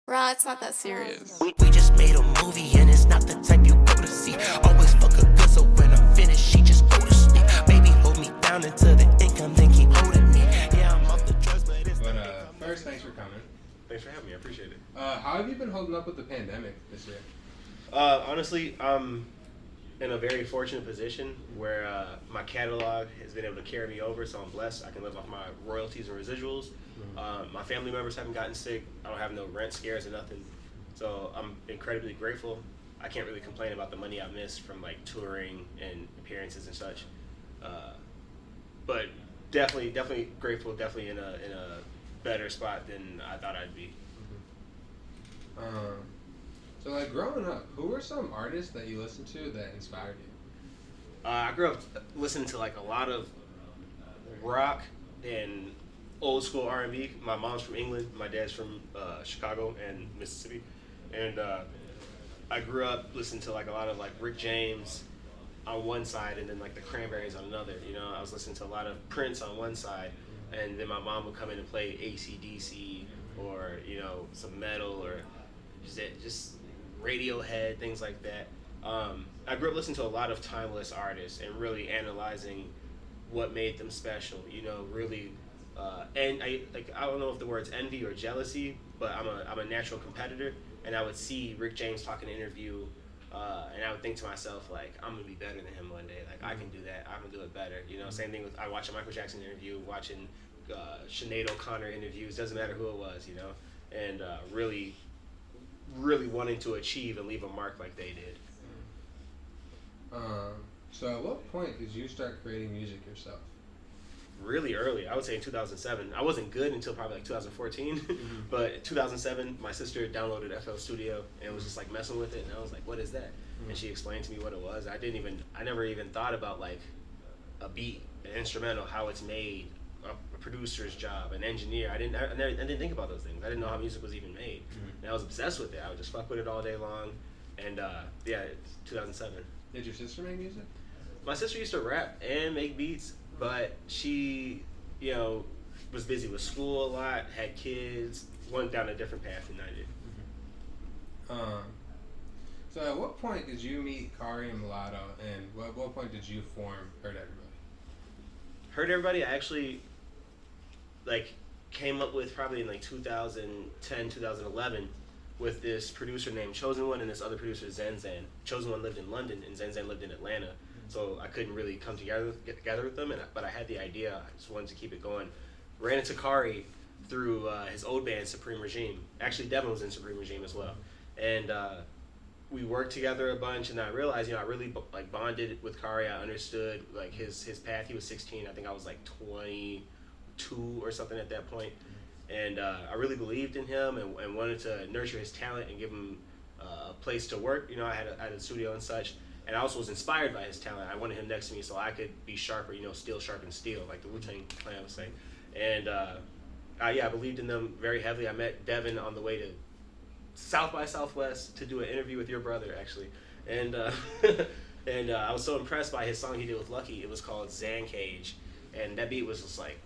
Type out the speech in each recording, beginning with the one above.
Raw, it's not that serious. We just made a movie and it's not the type you go to see. Always fuck a good, so when I'm finished, she just go to sleep. Baby, hold me down until the income, then keep holding me. Yeah, I'm off the drugs, but it's first, thanks for coming. Thanks for having me. I appreciate it. How have you been holding up with the pandemic this year? Honestly, I'm in a very fortunate position where my catalog has been able to carry me over, so I'm blessed. I can live off my royalties and residuals. My family members haven't gotten sick. I don't have no rent scares or nothing. So I'm incredibly grateful. I can't really complain about the money I missed from like touring and appearances and such. But definitely grateful. Definitely in a better spot than I thought I'd be. So like growing up, who were some artists that you listened to that inspired you? I grew up listening to like a lot of rock and old school R&B. My mom's from England. My dad's from Chicago and Mississippi. And I grew up listening to like a lot of like Rick James on one side and then like the Cranberries on another. You know, I was listening to a lot of Prince on one side, and then my mom would come in and play AC/DC or, you know, some metal or just Radiohead, things like that. I grew up listening to a lot of timeless artists and really analyzing what made them special. You know, really. And I don't know if the word's envy or jealousy, but I'm a natural competitor, and I would see Rick James talk in an interview, and I would think to myself like, I'm gonna be better than him one day. Like I can do that. I'm gonna do it better. You know, same thing with I watched a Michael Jackson interview, watching Sinead O'Connor interviews. Doesn't matter who it was, you know, and really wanting to achieve and leave a mark like they did. So at what point did you start creating music yourself? Really early. I would say in 2007. I wasn't good until probably like 2014, but in 2007, my sister downloaded FL Studio and was just like messing with it, and I was like, "What is that?" And she explained to me what it was. I never even thought about like a beat, an instrumental, how it's made, a producer's job, an engineer. I didn't think about those things. I didn't know how music was even made, and I was obsessed with it. I would just fuck with it all day long, and it's 2007. Did your sister make music? My sister used to rap and make beats. But she, you know, was busy with school a lot, had kids, went down a different path than I did. So at what point did you meet Kari and Mulatto, and at what point did you form Hurt Everybody? Hurt Everybody, I actually, like, came up with probably in, like, 2010, 2011 with this producer named Chosen One and this other producer, Zen Zan. Chosen One lived in London, and Zen Zan lived in Atlanta. So I couldn't really get together with them, but I had the idea. I just wanted to keep it going. Ran into Kari through his old band, Supreme Regime. Actually, Devin was in Supreme Regime as well. And we worked together a bunch, and I realized, you know, I really like bonded with Kari. I understood like his path. He was 16. I think I was like 22 or something at that point. And I really believed in him and wanted to nurture his talent and give him a place to work. You know, I had a studio and such. And I also was inspired by his talent. I wanted him next to me so I could be sharper, you know, steel sharpens steel, like the Wu-Tang Clan would say. And I believed in them very heavily. I met Devin on the way to South by Southwest to do an interview with your brother, actually. And I was so impressed by his song he did with Lucky. It was called Zan Cage. And that beat was just like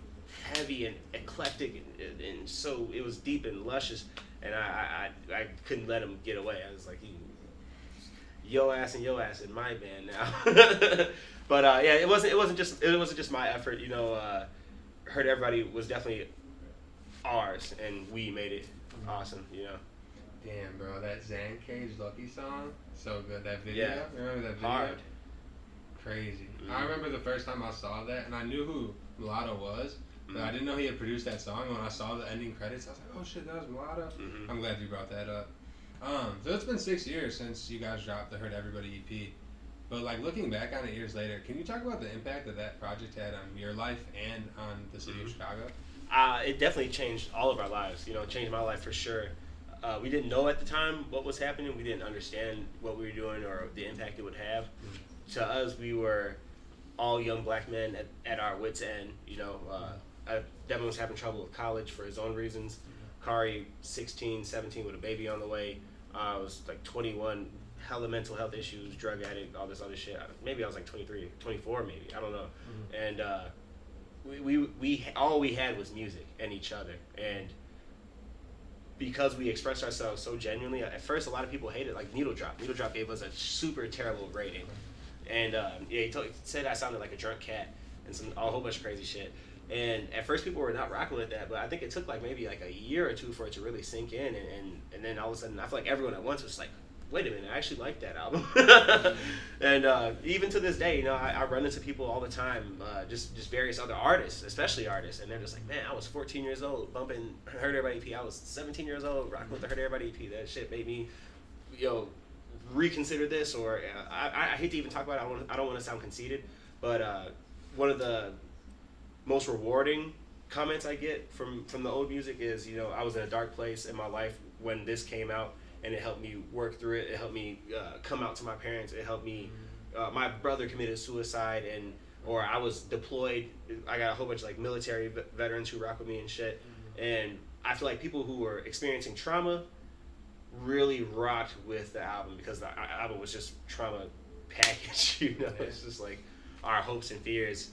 heavy and eclectic, and so it was deep and luscious. And I couldn't let him get away. I was like, yo ass in my band now. But it wasn't just my effort, you know. Hurt Everybody was definitely ours, and we made it awesome, you know. Damn, bro, that Zan Cage Lucky song, so good. That video, yeah. Remember that video? Hard. Crazy. I remember the first time I saw that, and I knew who Mulatto was, but I didn't know he had produced that song. And when I saw the ending credits, I was like, oh shit, that was Mulatto. I'm glad you brought that up. So it's been 6 years since you guys dropped the Hurt Everybody EP. But like looking back on it years later, can you talk about the impact that project had on your life and on the city of Chicago? It definitely changed all of our lives. You know, it changed my life for sure. We didn't know at the time what was happening. We didn't understand what we were doing or the impact it would have. To us, we were all young black men at our wits' end. You know, Devin was having trouble with college for his own reasons. Kari, 16, 17 with a baby on the way. I was like 21, hella mental health issues, drug addict, all this other shit. Maybe I was like 23, 24 maybe, I don't know. And we all we had was music and each other. And because we expressed ourselves so genuinely. At first, a lot of people hated, like Needle Drop. Needle Drop gave us a super terrible rating, and he said I sounded like a drunk cat and a whole bunch of crazy shit. And at first, people were not rocking with that, but I think it took like maybe like a year or two for it to really sink in, and then all of a sudden, I feel like everyone at once was like, wait a minute, I actually like that album. And even to this day, I run into people all the time, just various other artists, especially artists, and they're just like, man, I was 14 years old bumping Hurt Everybody EP. I was 17 years old rocking with the Hurt Everybody EP. That shit made me, reconsider this. Or I hate to even talk about it. I don't want to sound conceited, but one of the most rewarding comments I get from the old music is, I was in a dark place in my life when this came out, and it helped me work through it. It helped me come out to my parents. It helped me. My brother committed suicide, or I was deployed. I got a whole bunch of like military veterans who rock with me and shit. And I feel like people who were experiencing trauma really rocked with the album, because the album was just trauma package. It's just like our hopes and fears.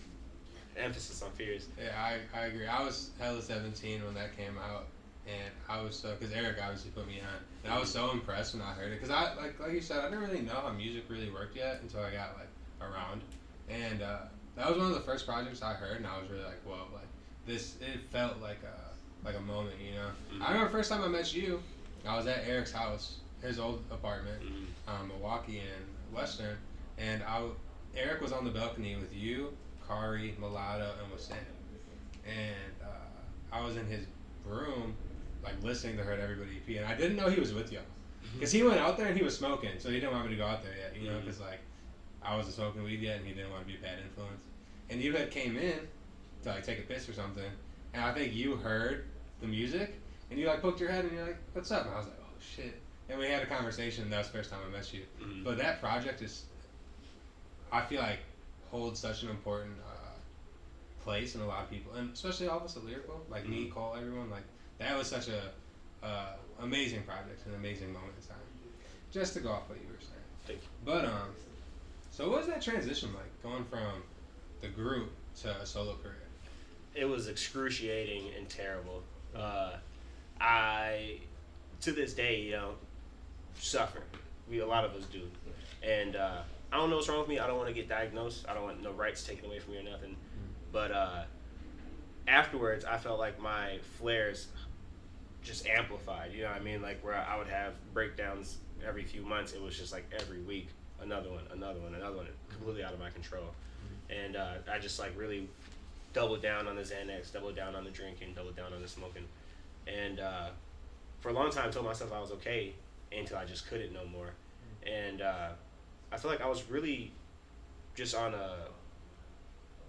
Emphasis on fears. Yeah, I agree. I was hella 17 when that came out, and I was so, because Eric obviously put me on, and I was so impressed when I heard it, because I like you said, I didn't really know how music really worked yet until I got like around, and that was one of the first projects I heard, and I was really like, whoa, like this, it felt like a moment, Mm-hmm. I remember the first time I met you, I was at Eric's house, his old apartment, Milwaukee and Western, and Eric was on the balcony with you, Kari, Mulatto, and with Sam. And I was in his room, like listening to Hurt Everybody EP, and I didn't know he was with y'all, because he went out there and he was smoking, so he didn't want me to go out there yet, because like I wasn't smoking weed yet, and he didn't want to be a bad influence. And you had came in to like take a piss or something, and I think you heard the music, and you like poked your head, and you're like, "What's up?" And I was like, "Oh shit!" And we had a conversation. And that was the first time I met you. Mm-hmm. But that project is, I feel like, holds such an important place in a lot of people, and especially all of us at Lyrical, like me, Cole, everyone, like that was such a amazing project, an amazing moment in time. Just to go off what you were saying. Thank you. But so what was that transition like, going from the group to a solo career? It was excruciating and terrible. I, to this day, suffer. A lot of us do, and I don't know what's wrong with me. I don't want to get diagnosed. I don't want no rights taken away from me or nothing. But afterwards, I felt like my flares just amplified. You know what I mean? Like where I would have breakdowns every few months. It was just like every week, another one, completely out of my control. And I just like really doubled down on the Xanax, doubled down on the drinking, doubled down on the smoking. And for a long time, I told myself I was okay until I just couldn't no more. And I feel like I was really just on a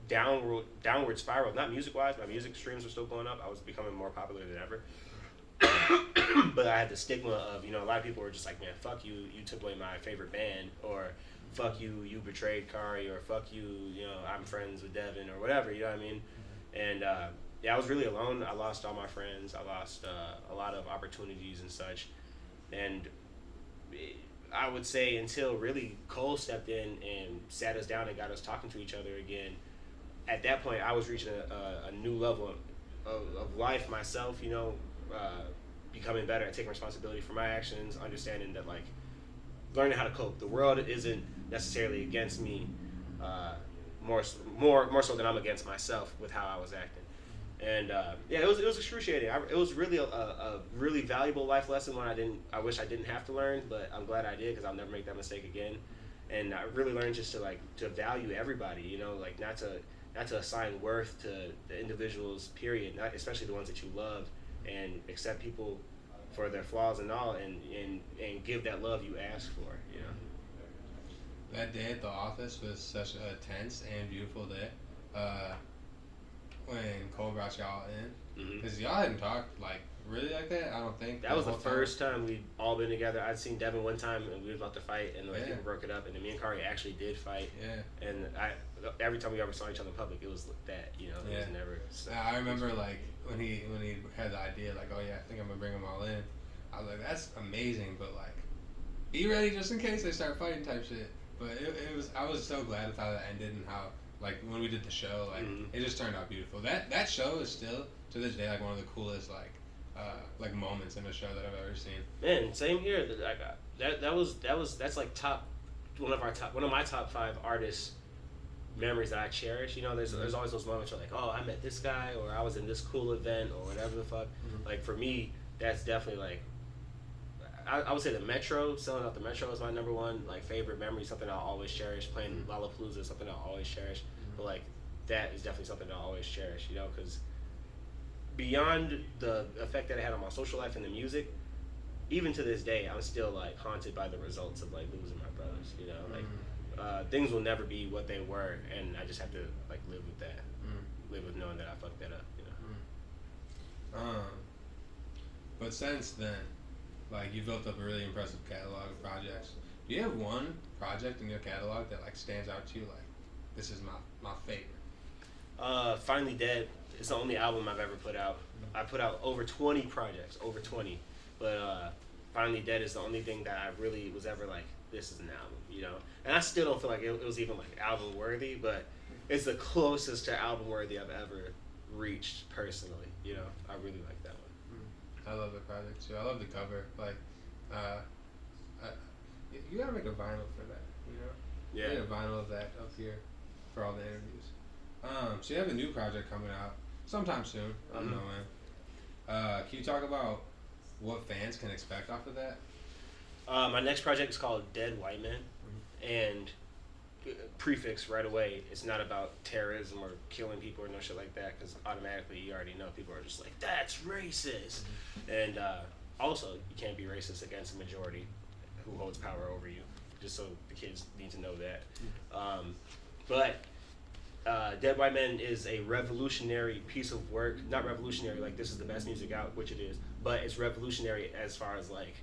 downward spiral. Not music-wise. My music streams were still going up. I was becoming more popular than ever. But I had the stigma of, a lot of people were just like, man, fuck you, you took away my favorite band, or fuck you, you betrayed Kari, or fuck you, I'm friends with Devin, or whatever, you know what I mean? And I was really alone. I lost all my friends. I lost a lot of opportunities and such. And I would say until really Cole stepped in and sat us down and got us talking to each other again, at that point I was reaching a new level of life myself, becoming better at taking responsibility for my actions, understanding that like learning how to cope. The world isn't necessarily against me, more so than I'm against myself with how I was acting. And it was excruciating. It was really a really valuable life lesson, one I wish I didn't have to learn, but I'm glad I did, because I'll never make that mistake again. And I really learned just to value everybody, like not to assign worth to the individuals, period, not especially the ones that you love, and accept people for their flaws and all, and give that love you ask for, That day at the office was such a tense and beautiful day. When Cole brought y'all in, because y'all hadn't talked like really like that. I don't think that was the first time we'd all been together. I'd seen Devin one time, and we were about to fight, and like people broke it up, and then me and Kari actually did fight. Yeah. And every time we ever saw each other in public, it was that, It was never. So, I remember like when he had the idea, like, oh yeah, I think I'm gonna bring them all in. I was like, that's amazing, but like, be ready just in case they start fighting type shit. But it was, I was so glad with how that ended, and how like when we did the show, like it just turned out beautiful. That show is still to this day like one of the coolest like like moments in a show that I've ever seen. Man, same here. That's like one of my top 5 artists memories that I cherish. You know, there's always those moments where like, oh, I met this guy, or I was in this cool event, or whatever the fuck. Like for me, that's definitely like, I would say the Metro, selling out the Metro is my number one like favorite memory, something I'll always cherish. Playing Lollapalooza is something I'll always cherish. But like that is definitely something I'll always cherish, you know, because beyond the effect that it had on my social life and the music, even to this day, I'm still like haunted by the results of like losing my brothers, you know, like things will never be what they were, and I just have to like live with that, live with knowing that I fucked that up, you know. But since then, like you built up a really impressive catalog of projects. Do you have one project in your catalog that like stands out to you, like this is my favorite? Finally Dead is the only album I've ever put out. I put out over 20 projects, but Finally Dead is the only thing that I really was ever like, this is an album, you know. And I still don't feel like it was even like album worthy, but it's the closest to album worthy I've ever reached personally, you know. I really like that one. I love the project too. I love the cover. Like, you gotta make a vinyl for that, you know. Yeah. Make a vinyl of that up here for all the interviews. So you have a new project coming out sometime soon. I don't know when. Can you talk about what fans can expect off of that? My next project is called Dead White Men, and prefix right away, it's not about terrorism or killing people or no shit like that, because automatically you already know people are just like, that's racist. And also, you can't be racist against a majority who holds power over you, just so the kids need to know that. But Dead White Men is a revolutionary piece of work. Not revolutionary like this is the best music out, which it is, but it's revolutionary as far as like,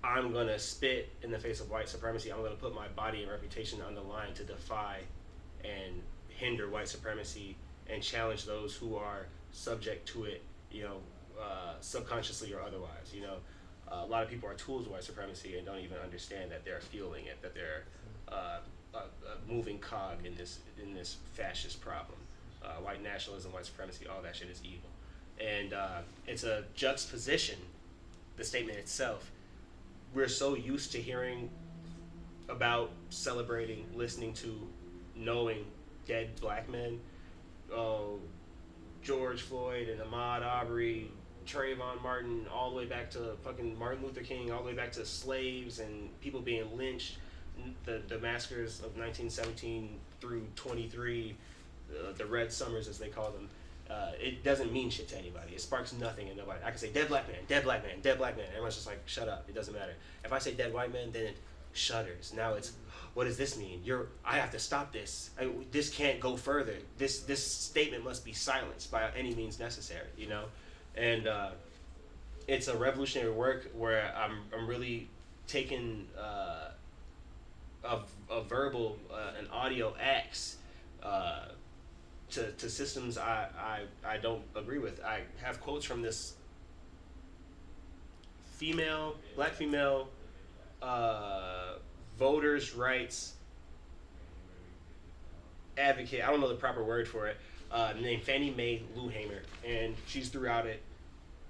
I'm gonna spit in the face of white supremacy. I'm gonna put my body and reputation on the line to defy and hinder white supremacy and challenge those who are subject to it, you know, subconsciously or otherwise. You know, a lot of people are tools of white supremacy and don't even understand that they're fueling it, that they're a moving cog in this fascist problem. White nationalism, white supremacy, all that shit is evil, and it's a juxtaposition. The statement itself. We're so used to hearing about, celebrating, listening to, knowing dead black men. Oh, George Floyd and Ahmaud Arbery, Trayvon Martin, all the way back to fucking Martin Luther King, all the way back to slaves and people being lynched, the massacres of 1917 through 23, the Red Summers as they call them. It doesn't mean shit to anybody. It sparks nothing in nobody. I can say dead black man, dead black man, dead black man. Everyone's just like, shut up. It doesn't matter. If I say dead white man, then it shudders. Now it's, what does this mean? I have to stop this. This can't go further. This statement must be silenced by any means necessary. You know, and it's a revolutionary work where I'm really taking a verbal, an audio axe. To systems I don't agree with. I have quotes from this black female voters' rights advocate. I don't know the proper word for it. Named Fannie Mae Lou Hamer, and she's throughout it.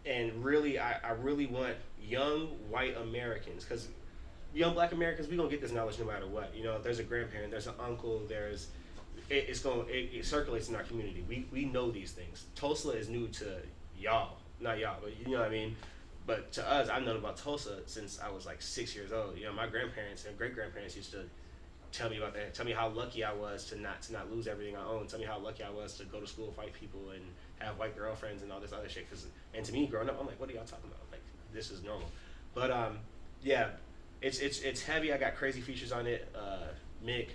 And really, I really want young white Americans, because young black Americans, we gonna get this knowledge no matter what. You know, there's a grandparent, there's an uncle, it circulates in our community. We know these things. Tulsa is new to y'all, not y'all, but you know what I mean. But to us, I've known about Tulsa since I was like 6 years old. You know, my grandparents and great grandparents used to tell me about that. Tell me how lucky I was to not lose everything I own. Tell me how lucky I was to go to school, fight people, and have white girlfriends and all this other shit. And to me, growing up, I'm like, what are y'all talking about? Like, this is normal. But yeah, it's heavy. I got crazy features on it. Mick.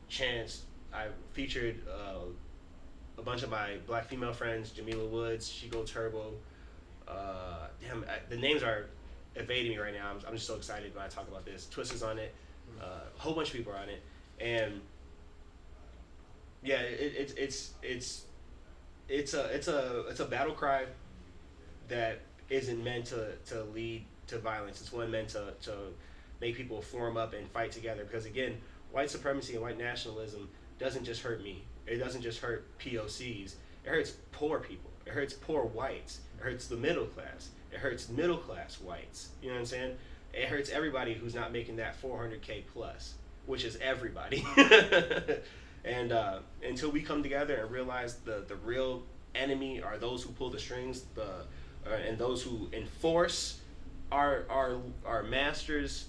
Chance. I featured a bunch of my black female friends, Jamila Woods, She Go Turbo. The names are evading me right now. I'm just so excited when I talk about this. Twist is on it. A whole bunch of people are on it, and yeah, it's a battle cry that isn't meant to lead to violence. It's one meant to make people form up and fight together, because again, white supremacy and white nationalism doesn't just hurt me. It doesn't just hurt POCs. It hurts poor people. It hurts poor whites. It hurts the middle class. It hurts middle class whites. You know what I'm saying? It hurts everybody who's not making that 400K plus, which is everybody. And until we come together and realize the real enemy are those who pull the strings, and those who enforce our masters'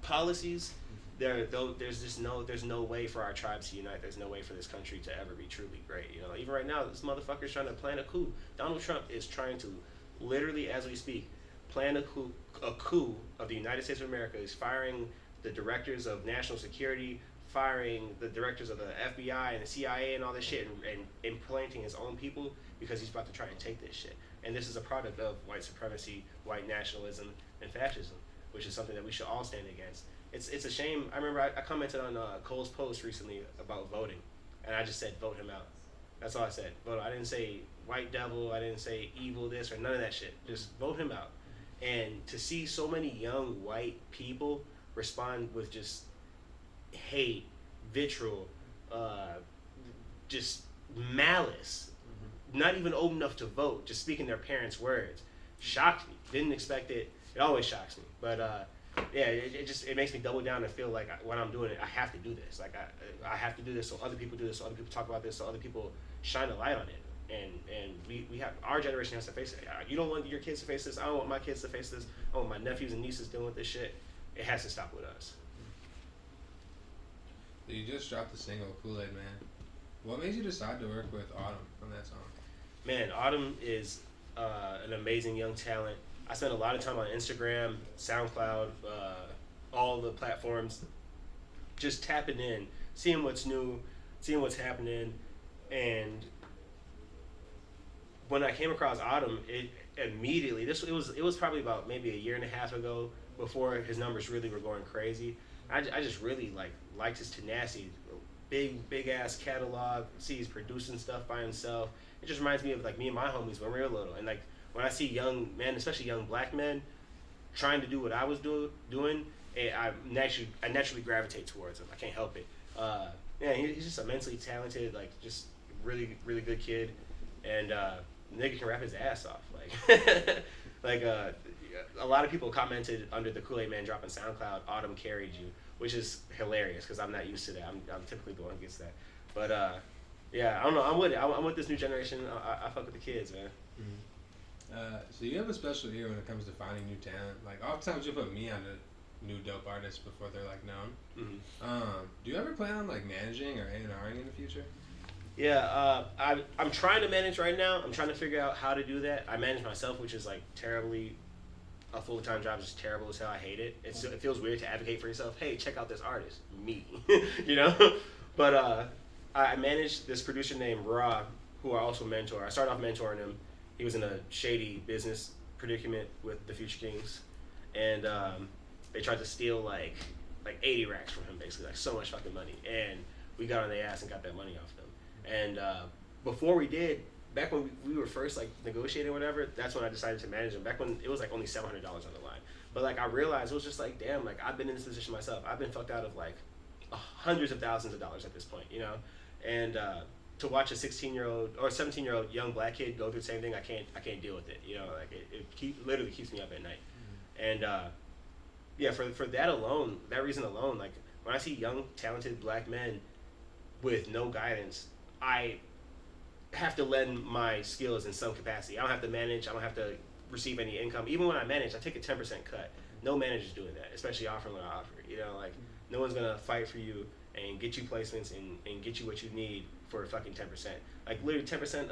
policies, there's no way for our tribes to unite. There's no way for this country to ever be truly great. You know, even right now, this motherfucker's trying to plan a coup. Donald Trump is trying to, literally as we speak, plan a coup of the United States of America. He's firing the directors of national security, firing the directors of the FBI and the CIA and all this shit, and implanting his own people because he's about to try and take this shit. And this is a product of white supremacy, white nationalism, and fascism, which is something that we should all stand against. It's a shame. I remember I commented on Cole's post recently about voting, and I just said vote him out. That's all I said. Vote. I didn't say white devil. I didn't say evil this or none of that shit. Just vote him out. And to see so many young white people respond with just hate, vitriol, just malice, not even old enough to vote, just speaking their parents' words, shocked me. Didn't expect it. It always shocks me. But yeah, it makes me double down and feel like when I'm doing it, I have to do this. Like I have to do this so other people do this, so other people talk about this, so other people shine a light on it. And we have, our generation has to face it. You don't want your kids to face this. I don't want my kids to face this. I want my nephews and nieces dealing with this shit. It has to stop with us. You just dropped the single Kool-Aid Man. What made you decide to work with Autumn on that song? Man, Autumn is an amazing young talent. I spend a lot of time on Instagram, SoundCloud, all the platforms, just tapping in, seeing what's new, seeing what's happening. And when I came across Autumn, it immediately, it was probably about maybe a year and a half ago, before his numbers really were going crazy. I just really liked his tenacity, big ass catalog. See, he's producing stuff by himself. It just reminds me of like me and my homies when we were little, and like when I see young men, especially young black men, trying to do what I was doing, I naturally gravitate towards him. I can't help it. Yeah, he's just immensely talented, like just really good kid, and nigga can rap his ass off. Like a lot of people commented under the Kool-Aid Man dropping SoundCloud, Autumn carried you, which is hilarious because I'm not used to that. I'm typically the one who gets that. But yeah, I don't know. I'm with it. I'm with this new generation. I fuck with the kids, man. Mm-hmm. So you have a special ear when it comes to finding new talent. Like oftentimes you put me on a new dope artist before they're like known. Mm-hmm. Do you ever plan on like managing or A&Ring in the future? Yeah, I'm trying to manage right now. I'm trying to figure out how to do that. I manage myself, which is like terribly. A full-time job is just terrible as hell. I hate it. It feels weird to advocate for yourself. Hey, check out this artist, me, you know. But I managed this producer named Ra, who I also mentor. I started off mentoring him. He was in a shady business predicament with the Future Kings, and they tried to steal like 80 racks from him, basically, like so much fucking money. And we got on their ass and got that money off them. And before we did. Back when we were first like negotiating or whatever, that's when I decided to manage them. Back when it was like only $700 on the line. But like I realized it was just like, damn, like I've been in this position myself. I've been fucked out of like hundreds of thousands of dollars at this point, you know? And to watch a 16-year-old or 17-year-old young black kid go through the same thing, I can't deal with it. You know, like it literally keeps me up at night. Mm-hmm. And yeah, for that alone, that reason alone, like when I see young, talented black men with no guidance, I have to lend my skills in some capacity. I don't have to manage. I don't have to receive any income. Even when I manage, I take a 10% cut. No manager's doing that, especially offering what I offer. You know, like no one's gonna fight for you and get you placements and get you what you need for fucking 10%. Like literally 10%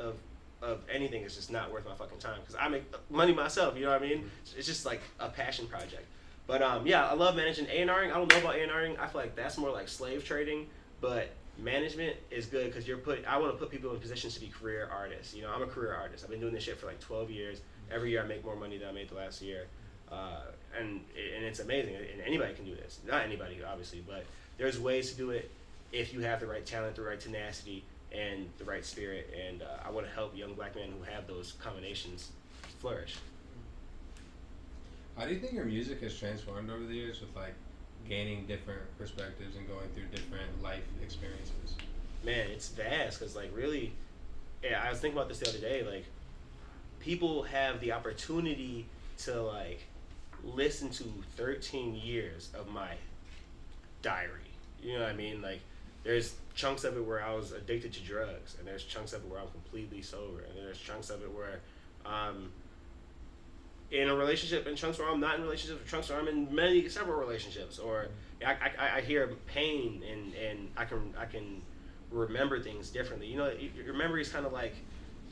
of anything is just not worth my fucking time because I make money myself. You know what I mean? It's just like a passion project. But yeah, I love managing. A&Ring. I don't know about A&Ring. I feel like that's more like slave trading, but management is good because I want to put people in positions to be career artists. You know, I'm a career artist. I've been doing this shit for like 12 years. Every year I make more money than I made the last year. And it's amazing. And anybody can do this. Not anybody, obviously, but there's ways to do it if you have the right talent, the right tenacity, and the right spirit. And I want to help young black men who have those combinations flourish. How do you think your music has transformed over the years with like gaining different perspectives and going through different life experiences? Man, it's vast because like really yeah, I was thinking about this the other day. Like, people have the opportunity to like listen to 13 years of my diary. You know what I mean? Like, there's chunks of it where I was addicted to drugs, and there's chunks of it where I'm completely sober, and there's chunks of it where I'm in a relationship, and chunks where I'm not in relationships, or chunks where I'm in several relationships, or I hear pain, and I can remember things differently. You know, your memory is kind of like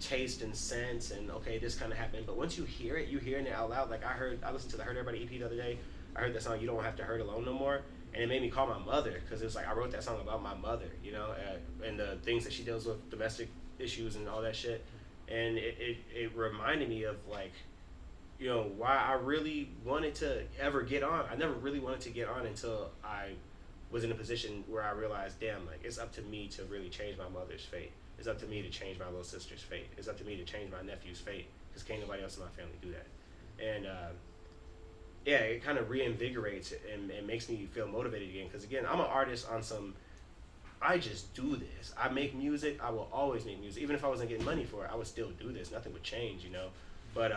taste and sense, and okay, this kind of happened, but once you hear it, out loud. Like, I listened to the Hurt Everybody EP the other day. I heard that song, You Don't Have to Hurt Alone No More, and it made me call my mother, because it was like I wrote that song about my mother, you know, and the things that she deals with, domestic issues and all that shit, and it reminded me of, like, you know, why I really wanted to ever get on. I never really wanted to get on until I was in a position where I realized, damn, like, it's up to me to really change my mother's fate. It's up to me to change my little sister's fate. It's up to me to change my nephew's fate, because can't nobody else in my family do that. And yeah, it kind of reinvigorates and makes me feel motivated again. Because again, I'm an artist on some, I just do this. I make music. I will always make music. Even if I wasn't getting money for it, I would still do this. Nothing would change, you know. But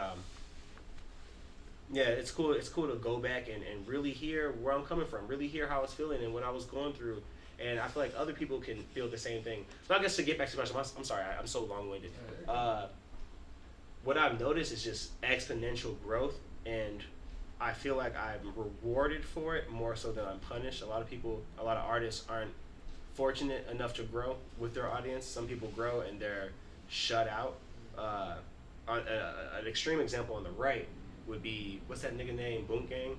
yeah, it's cool. It's cool to go back and really hear where I'm coming from, really hear how I was feeling and what I was going through. And I feel like other people can feel the same thing. So I guess to get back to my question, I'm sorry, I'm so long-winded. What I've noticed is just exponential growth, and I feel like I'm rewarded for it more so than I'm punished. A lot of artists aren't fortunate enough to grow with their audience. Some people grow and they're shut out. An extreme example on the right would be, what's that nigga name, Boont Gang?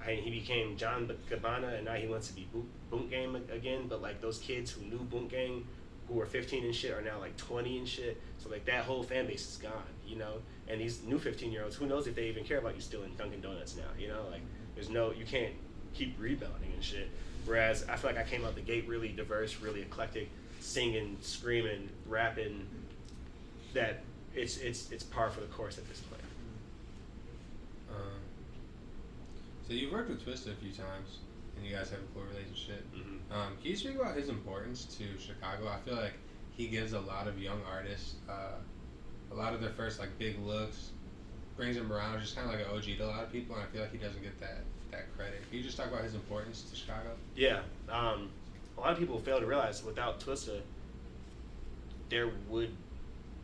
He became John Gabbana, and now he wants to be Boont Gang again. But like, those kids who knew Boont Gang, who were 15 and shit, are now like 20 and shit. So like, that whole fan base is gone, you know. And these new 15-year-olds, who knows if they even care about you still in Dunkin' Donuts now, you know? Like, you can't keep rebounding and shit. Whereas I feel like I came out the gate really diverse, really eclectic, singing, screaming, rapping. That it's par for the course at this point. So you've worked with Twista a few times, and you guys have a cool relationship. Mm-hmm. Can you speak about his importance to Chicago? I feel like he gives a lot of young artists a lot of their first like big looks, brings them around, just kind of like an OG to a lot of people, and I feel like he doesn't get that credit. Can you just talk about his importance to Chicago? Yeah, a lot of people fail to realize without Twista, there would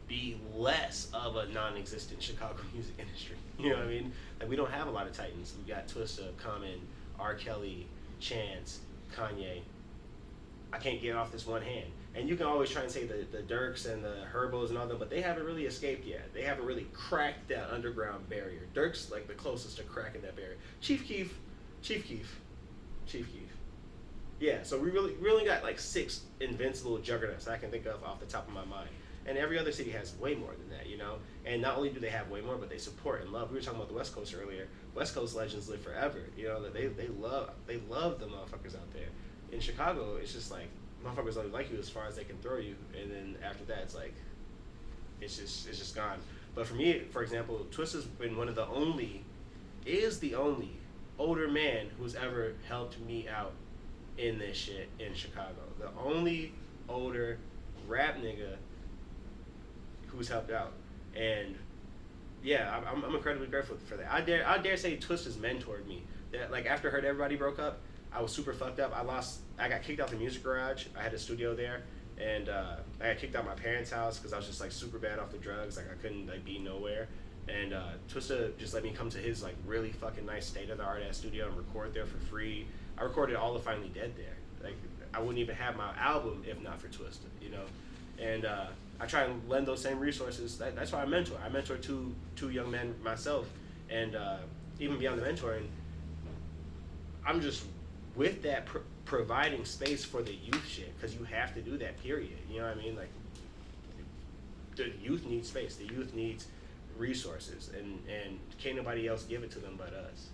be less of a non-existent Chicago music industry. You know what I mean? Like, we don't have a lot of titans. We got Twista, Common, R. Kelly, Chance, Kanye. I can't get off this one hand. And you can always try and say the Dirks and the Herbos and all them, but they haven't really escaped yet. They haven't really cracked that underground barrier. Dirk's like the closest to cracking that barrier. Chief Keef. Yeah, so we really got like 6 invincible juggernauts I can think of off the top of my mind. And every other city has way more than that, you know? And not only do they have way more, but they support and love. We were talking about the West Coast earlier. West Coast legends live forever. You know, that they love the motherfuckers out there. In Chicago, it's just like, motherfuckers only like you as far as they can throw you, and then after that, it's like, it's just gone. But for me, for example, Twista's been the only older man who's ever helped me out in this shit in Chicago. The only older rap nigga who's helped out, and yeah, I'm incredibly grateful for that. I dare say Twista's mentored me. That, like, after Hurt Everybody broke up, I was super fucked up. I got kicked out the music garage. I had a studio there, and I got kicked out my parents' house because I was just like super bad off the drugs. Like, I couldn't like be nowhere. And Twista just let me come to his like really fucking nice state-of-the-art ass studio and record there for free. I recorded all of Finally Dead there. Like, I wouldn't even have my album if not for Twista, you know. And I try and lend those same resources. That's why I mentor. I mentor two young men myself, and even beyond the mentoring, I'm just with that providing space for the youth shit, because you have to do that, period. You know what I mean? Like, the youth needs space. The youth needs resources, and can't nobody else give it to them but us.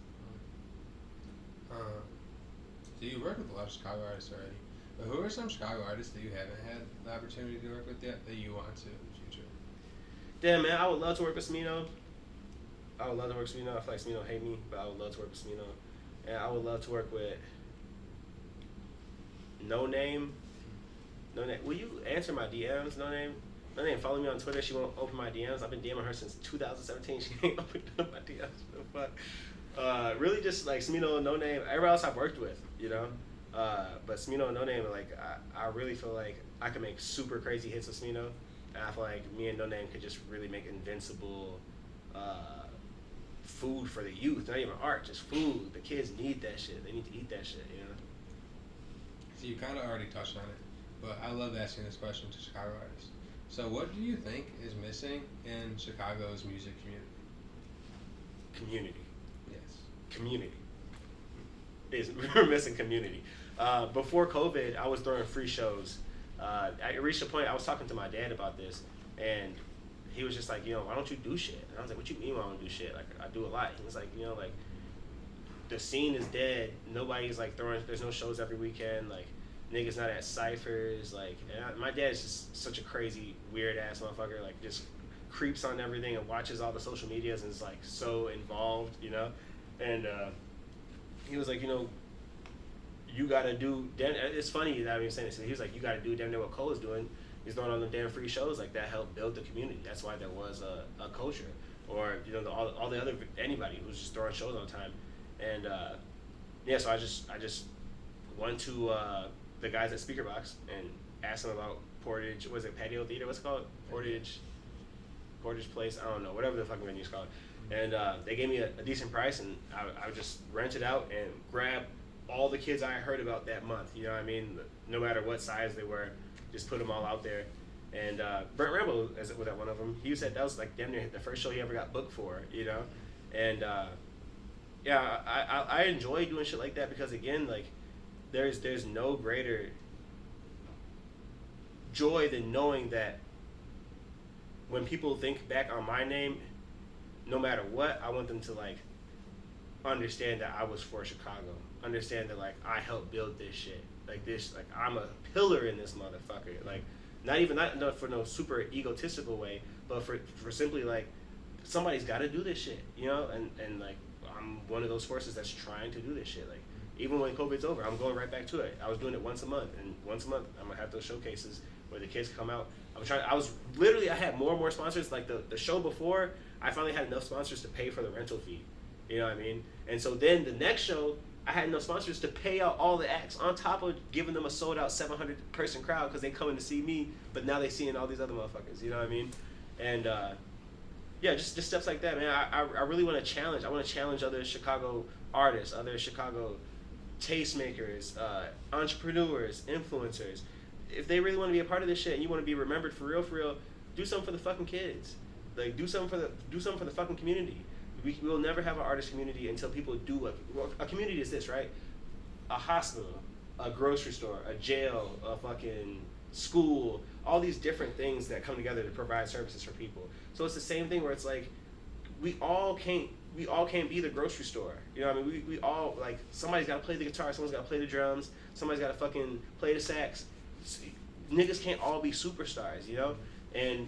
So you work with a lot of Chicago artists already, but who are some Chicago artists that you haven't had the opportunity to work with yet that you want to in the future? Damn, man, I would love to work with Smino. I feel like Smino hate me, but I would love to work with Smino. And I would love to work with No Name. Will you answer my DMs, No Name? No name. Follow me on Twitter. She won't open my DMs. I've been DMing her since 2017. She ain't opened up my DMs. What the fuck? Really just like Smino, No Name. Everybody else I've worked with, you know. But Smino, No Name, like I really feel like I could make super crazy hits with Smino. And I feel like me and No Name could just really make invincible food for the youth. Not even art, just food. The kids need that shit. They need to eat that shit, you know. So you kind of already touched on it, but I love asking this question to Chicago artists. So what do you think is missing in Chicago's music community? Community. Yes. Community. We're missing community. Before COVID, I was throwing free shows. I reached a point, I was talking to my dad about this, and he was just like, why don't you do shit? And I was like, what you mean why I don't do shit? Like, I do a lot. He was like, like, the scene is dead. Nobody's like there's no shows every weekend. Like, niggas not at ciphers. Like, and my dad is just such a crazy, weird ass motherfucker. Like, just creeps on everything and watches all the social medias and is like so involved, And he was like, you gotta do. It's funny that I'm saying this. He was like, you gotta do damn near what Cole is doing. He's throwing on the damn free shows like that helped build the community. That's why there was a culture, or all the other anybody who's just throwing shows all the time. And so I just went to the guys at Speakerbox and asked them about Portage. Was it Patio Theater? What's it called? Portage Place. I don't know. Whatever the fucking venue's called. And they gave me a decent price, and I would just rent it out and grab all the kids I heard about that month. You know what I mean? No matter what size they were, just put them all out there. And Brent Rambo was at one of them. He said that was like damn near the first show he ever got booked for. And I enjoy doing shit like that because again, like there's no greater joy than knowing that when people think back on my name, no matter what, I want them to like understand that I was for Chicago. Understand that like I helped build this shit. Like this, like I'm a pillar in this motherfucker. Like not for no super egotistical way, but for simply like somebody's got to do this shit, and like I'm one of those forces that's trying to do this shit. Like even when COVID's over, I'm going right back to it. I was doing it once a month, and once a month I'm gonna have those showcases where the kids come out. I had more and more sponsors. Like the show before, I finally had enough sponsors to pay for the rental fee. You know what I mean? And so then the next show, I had enough sponsors to pay out all the acts on top of giving them a sold out 700 person crowd because they coming to see me, but now they seeing all these other motherfuckers. You know what I mean? And just steps like that, man. I really want to challenge. I want to challenge other Chicago artists, other Chicago tastemakers, entrepreneurs, influencers. If they really want to be a part of this shit and you want to be remembered for real, do something for the fucking kids. Like do something for the fucking community. We will never have an artist community until people do a community is this, right? A hospital, a grocery store, a jail, a fucking school, all these different things that come together to provide services for people. So it's the same thing where it's like we all can't be the grocery store. You know what I mean? We all like somebody's gotta play the guitar, someone's gotta play the drums, somebody's gotta fucking play the sax. Niggas can't all be superstars, And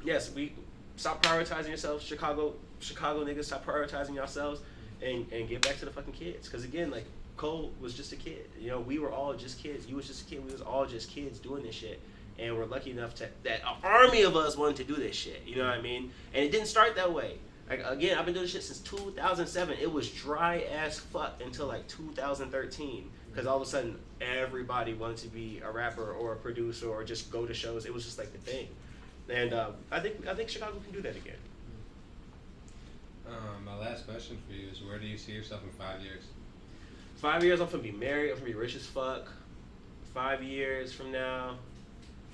yes, we stop prioritizing yourselves, Chicago niggas, stop prioritizing yourselves and get back to the fucking kids. Because again, like Cole was just a kid. We were all just kids. You was just a kid. We was all just kids doing this shit. And we're lucky enough that an army of us wanted to do this shit. You know what I mean? And it didn't start that way. Like again, I've been doing this shit since 2007. It was dry as fuck until like 2013. Because all of a sudden, everybody wanted to be a rapper or a producer or just go to shows. It was just like the thing. And I think Chicago can do that again. My last question for you is, where do you see yourself in 5 years? 5 years, I'm gonna be married. I'm gonna be rich as fuck. 5 years from now,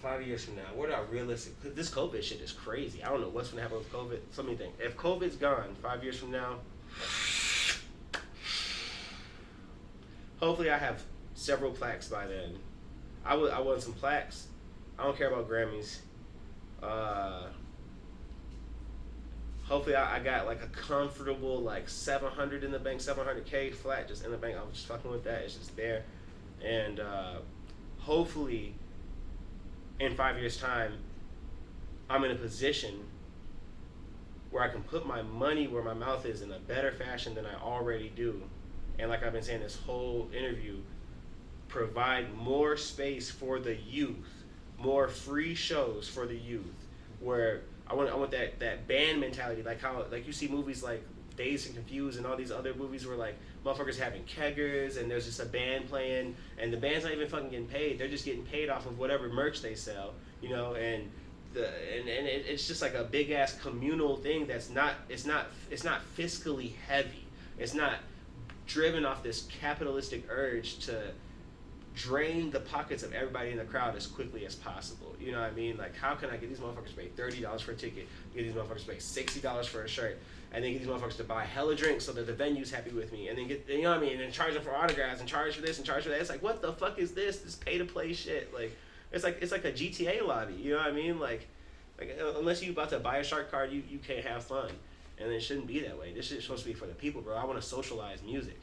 what are realistic? This COVID shit is crazy. I don't know what's gonna happen with COVID. So many things. If COVID's gone 5 years from now, hopefully I have several plaques by then. I want some plaques. I don't care about Grammys. Hopefully I got like a comfortable like 700 in the bank, 700K flat just in the bank. I'm just fucking with that. It's just there. And hopefully in 5 years time, I'm in a position where I can put my money where my mouth is in a better fashion than I already do. And like I've been saying this whole interview, provide more space for the youth, more free shows for the youth, where I want that band mentality, like how like you see movies like Dazed and Confused and all these other movies where like motherfuckers having keggers and there's just a band playing and the band's not even fucking getting paid. They're just getting paid off of whatever merch they sell, you know, and it's just like a big ass communal thing that's not fiscally heavy. It's not driven off this capitalistic urge to drain the pockets of everybody in the crowd as quickly as possible. You know what I mean? Like, how can I get these motherfuckers to pay $30 for a ticket, get these motherfuckers to pay $60 for a shirt, and then get these motherfuckers to buy hella drinks so that the venue's happy with me, and then get, you know what I mean, and then charge them for autographs and charge for this and charge for that. It's like, what the fuck is this? This pay to play shit. Like, it's like a GTA lobby. You know what I mean? Like unless you about to buy a shark card, you can't have fun, and it shouldn't be that way. This shit's supposed to be for the people, bro. I want to socialize music.